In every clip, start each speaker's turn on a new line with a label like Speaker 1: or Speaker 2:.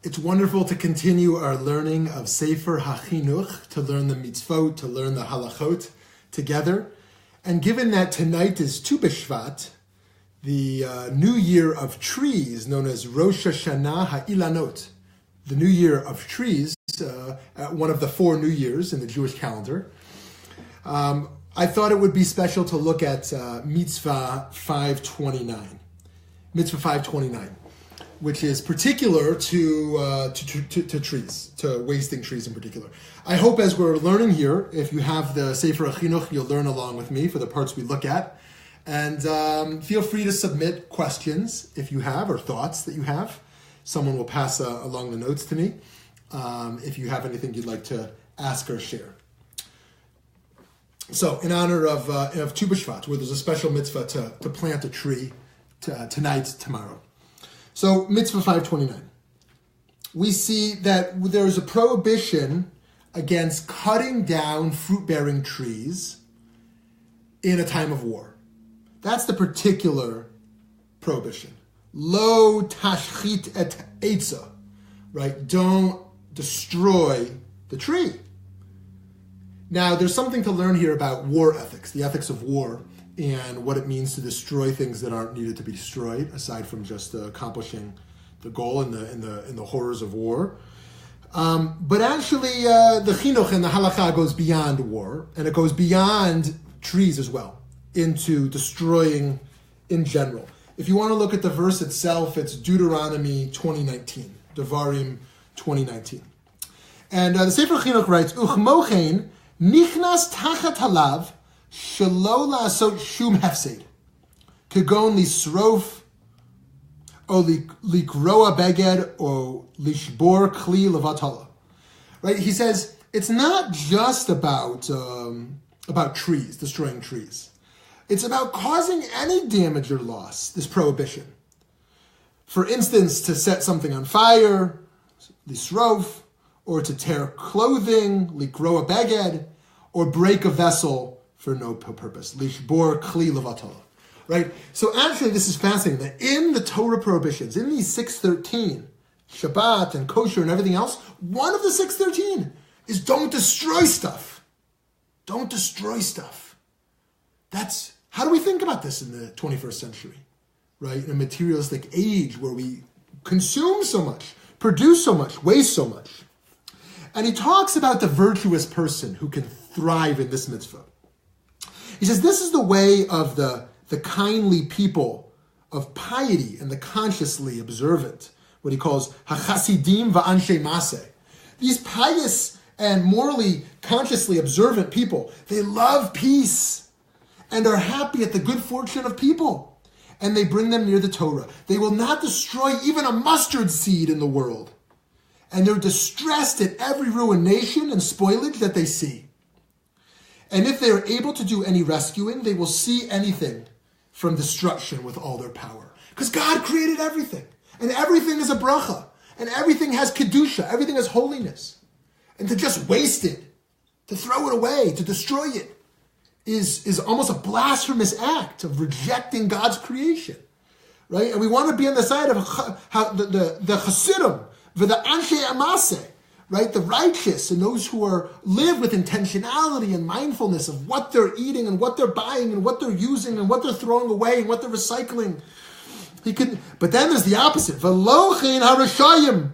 Speaker 1: It's wonderful to continue our learning of Sefer HaChinuch, to learn the Mitzvot, to learn the Halachot together. And given that tonight is Tu B'Shvat, the new year of trees, known as Rosh Hashanah HaIlanot, the new year of trees, one of the 4 New Years in the Jewish calendar, I thought it would be special to look at Mitzvah 529. Mitzvah 529, which is particular to trees, to wasting trees in particular. I hope as we're learning here, if you have the Sefer HaChinuch, you'll learn along with me for the parts we look at. And feel free to submit questions if you have, or thoughts that you have. Someone will pass along the notes to me if you have anything you'd like to ask or share. So, in honor of Tu B'Shvat, where there's a special mitzvah to plant a tree tonight, tomorrow. So, Mitzvah 529. We see that there's a prohibition against cutting down fruit-bearing trees in a time of war. That's the particular prohibition. Lo Tashchit et Eitza, right? Don't destroy the tree. Now, there's something to learn here about war ethics, the ethics of war, and what it means to destroy things that aren't needed to be destroyed, aside from just accomplishing the goal in the horrors of war. But actually, the chinuch and the halakha goes beyond war, and it goes beyond trees as well, into destroying in general. If you want to look at the verse itself, it's Deuteronomy 20:19, Devarim 20:19. And the Sefer Chinuch writes, Uchmochein nichnas tachat halav shelo la'asot shum hefsed, kegon lisrof, o likroa beged, or lishbor kli levatala. Right? He says, it's not just about trees, destroying trees. It's about causing any damage or loss, this prohibition. For instance, to set something on fire, lisrof, or to tear clothing, likroa beged, or break a vessel for no purpose, lishbor kli levatala. Right? So actually, this is fascinating, that in the Torah prohibitions, in these 613, Shabbat and kosher and everything else, one of the 613 is don't destroy stuff. Don't destroy stuff. How do we think about this in the 21st century, right? In a materialistic age where we consume so much, produce so much, waste so much. And he talks about the virtuous person who can thrive in this mitzvah. He says, this is the way of the kindly people of piety and the consciously observant, what he calls hachasidim va'anshe maseh. These pious and morally, consciously observant people, they love peace and are happy at the good fortune of people, and they bring them near the Torah. They will not destroy even a mustard seed in the world, and they're distressed at every ruination and spoilage that they see. And if they are able to do any rescuing, they will see anything from destruction with all their power. Because God created everything, and everything is a bracha, and everything has kedusha, everything has holiness. And to just waste it, to throw it away, to destroy it, is almost a blasphemous act of rejecting God's creation, right? And we want to be on the side of how the Hasidim, the Anshe Amaseh, right? The righteous and those who live with intentionality and mindfulness of what they're eating and what they're buying and what they're using and what they're throwing away and what they're recycling. But then there's the opposite. V'lochin harashayim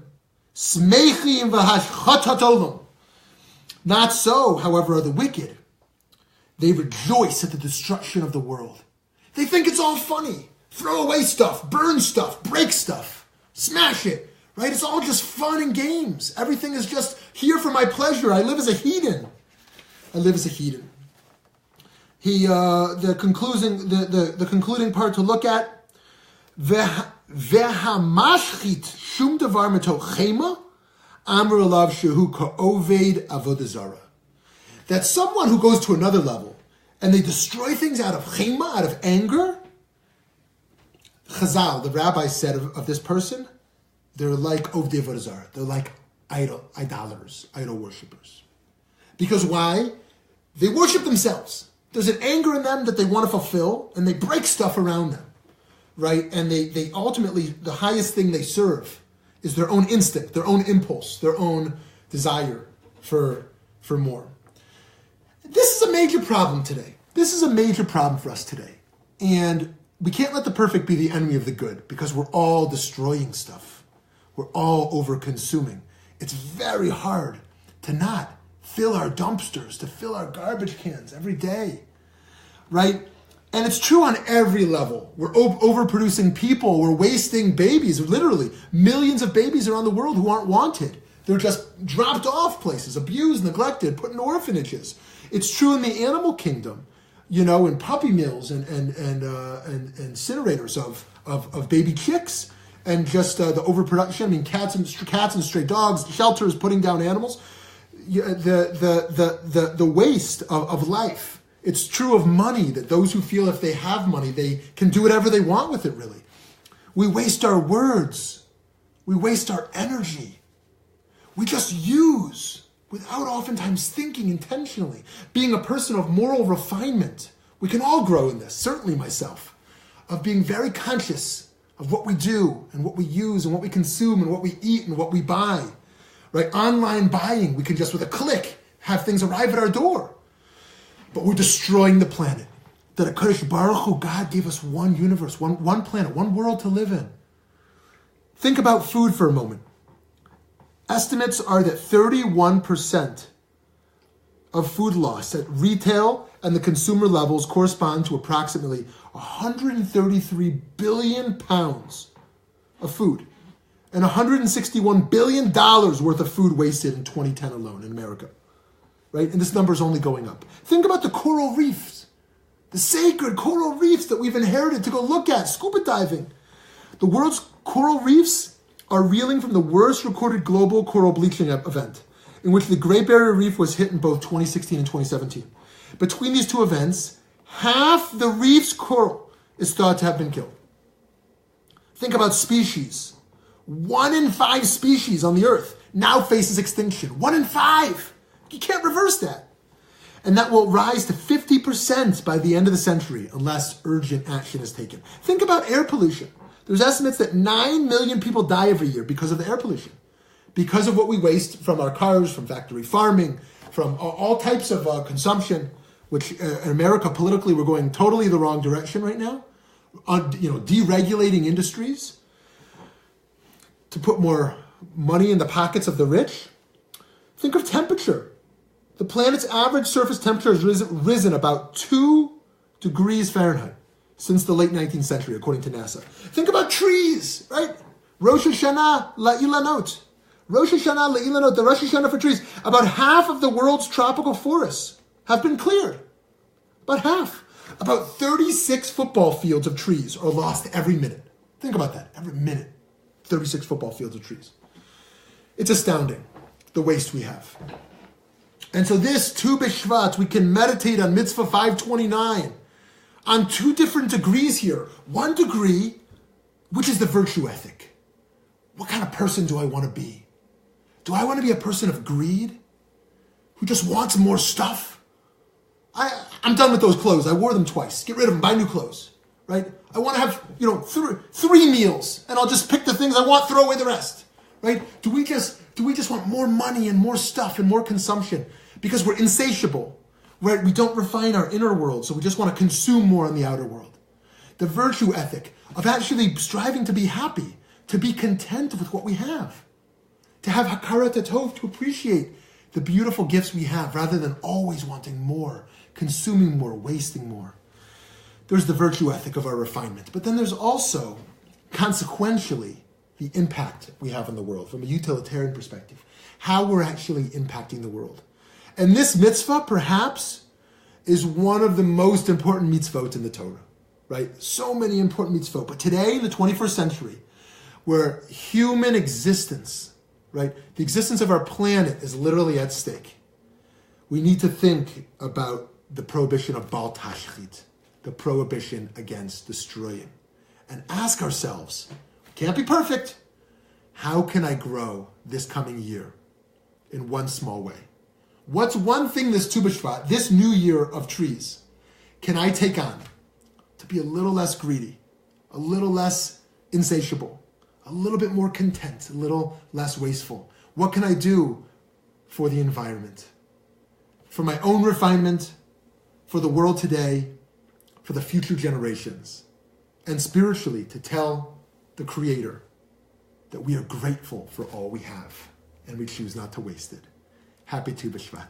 Speaker 1: smechim v'hashchatat olam. Not so, however, are the wicked. They rejoice at the destruction of the world. They think it's all funny. Throw away stuff, burn stuff, break stuff, smash it, right? It's all just fun and games. Everything is just here for my pleasure. I live as a heathen. The concluding part to look at, Ve'hamashchit shum davar mitoch chema, amar alav shehu ka'oved avodah zarah. That someone who goes to another level and they destroy things out of chema, out of anger, Chazal, the rabbi said of this person, they're like Ovdei Avodah Zarah. They're like idolaters, idol worshippers. Because why? They worship themselves. There's an anger in them that they want to fulfill, and they break stuff around them, right? And they ultimately, the highest thing they serve is their own instinct, their own impulse, their own desire for more. This is a major problem today. This is a major problem for us today. And we can't let the perfect be the enemy of the good, because we're all destroying stuff. We're all over-consuming. It's very hard to not fill our dumpsters, to fill our garbage cans every day, right? And it's true on every level. We're overproducing people. We're wasting babies. Literally, millions of babies around the world who aren't wanted. They're just dropped off places, abused, neglected, put in orphanages. It's true in the animal kingdom, in puppy mills and incinerators of baby chicks, and just the overproduction. I mean, cats and stray dogs, shelters putting down animals. The waste of life. It's true of money, that those who feel if they have money, they can do whatever they want with it, really. We waste our words. We waste our energy. We just use without oftentimes thinking intentionally. Being a person of moral refinement. We can all grow in this, certainly myself, of being very conscious of what we do and what we use and what we consume and what we eat and what we buy. Right? Online buying, we can just with a click have things arrive at our door. But we're destroying the planet. That HaKadosh Baruch Hu, God gave us one universe, one planet, one world to live in. Think about food for a moment. Estimates are that 31% of food loss at retail and the consumer levels correspond to approximately 133 billion pounds of food and $161 billion worth of food wasted in 2010 alone in America. Right? And this number is only going up. Think about the coral reefs, the sacred coral reefs that we've inherited to go look at, scuba diving. The world's coral reefs are reeling from the worst recorded global coral bleaching event, in which the Great Barrier Reef was hit in both 2016 and 2017. Between these two events, half the reef's coral is thought to have been killed. Think about species. 1 in 5 species on the earth now faces extinction. 1 in 5. You can't reverse that. And that will rise to 50% by the end of the century unless urgent action is taken. Think about air pollution. There's estimates that 9 million people die every year because of the air pollution. Because of what we waste from our cars, from factory farming, from all types of consumption, which in America politically we're going totally the wrong direction right now. Deregulating industries to put more money in the pockets of the rich. Think of temperature. The planet's average surface temperature has risen about 2 degrees Fahrenheit since the late 19th century, according to NASA. Think about trees, right? Rosh Hashanah la'ilanot. Rosh Hashanah la'ilanot, the Rosh Hashanah for trees. About half of the world's tropical forests have been cleared. About half. About 36 football fields of trees are lost every minute. Think about that. Every minute. 36 football fields of trees. It's astounding, the waste we have. And so this Tu B'Shvat, we can meditate on Mitzvah 529 on 2 different degrees here. 1 degree, which is the virtue ethic. What kind of person do I want to be? Do I want to be a person of greed? Who just wants more stuff? I'm done with those clothes. I wore them twice. Get rid of them. Buy new clothes. Right? I want to have, 3 meals, and I'll just pick the things I want, throw away the rest. Right? Do we just want more money and more stuff and more consumption because we're insatiable? Right? We don't refine our inner world, so we just want to consume more in the outer world. The virtue ethic of actually striving to be happy, to be content with what we have, to have hakarat hatov, to appreciate the beautiful gifts we have rather than always wanting more, consuming more, wasting more. There's the virtue ethic of our refinement. But then there's also, consequentially, the impact we have on the world from a utilitarian perspective, how we're actually impacting the world. And this mitzvah, perhaps, is one of the most important mitzvot in the Torah, right? So many important mitzvot. But today, in the 21st century, where human existence, right, the existence of our planet is literally at stake, we need to think about the prohibition of Bal Tashchit, the prohibition against destroying, and ask ourselves, can't be perfect. How can I grow this coming year in one small way? What's one thing this Tu B'Shvat, this new year of trees, can I take on to be a little less greedy, a little less insatiable, a little bit more content, a little less wasteful? What can I do for the environment, for my own refinement, for the world today, for the future generations, and spiritually to tell the Creator that we are grateful for all we have and we choose not to waste it. Happy Tu B'Shvat.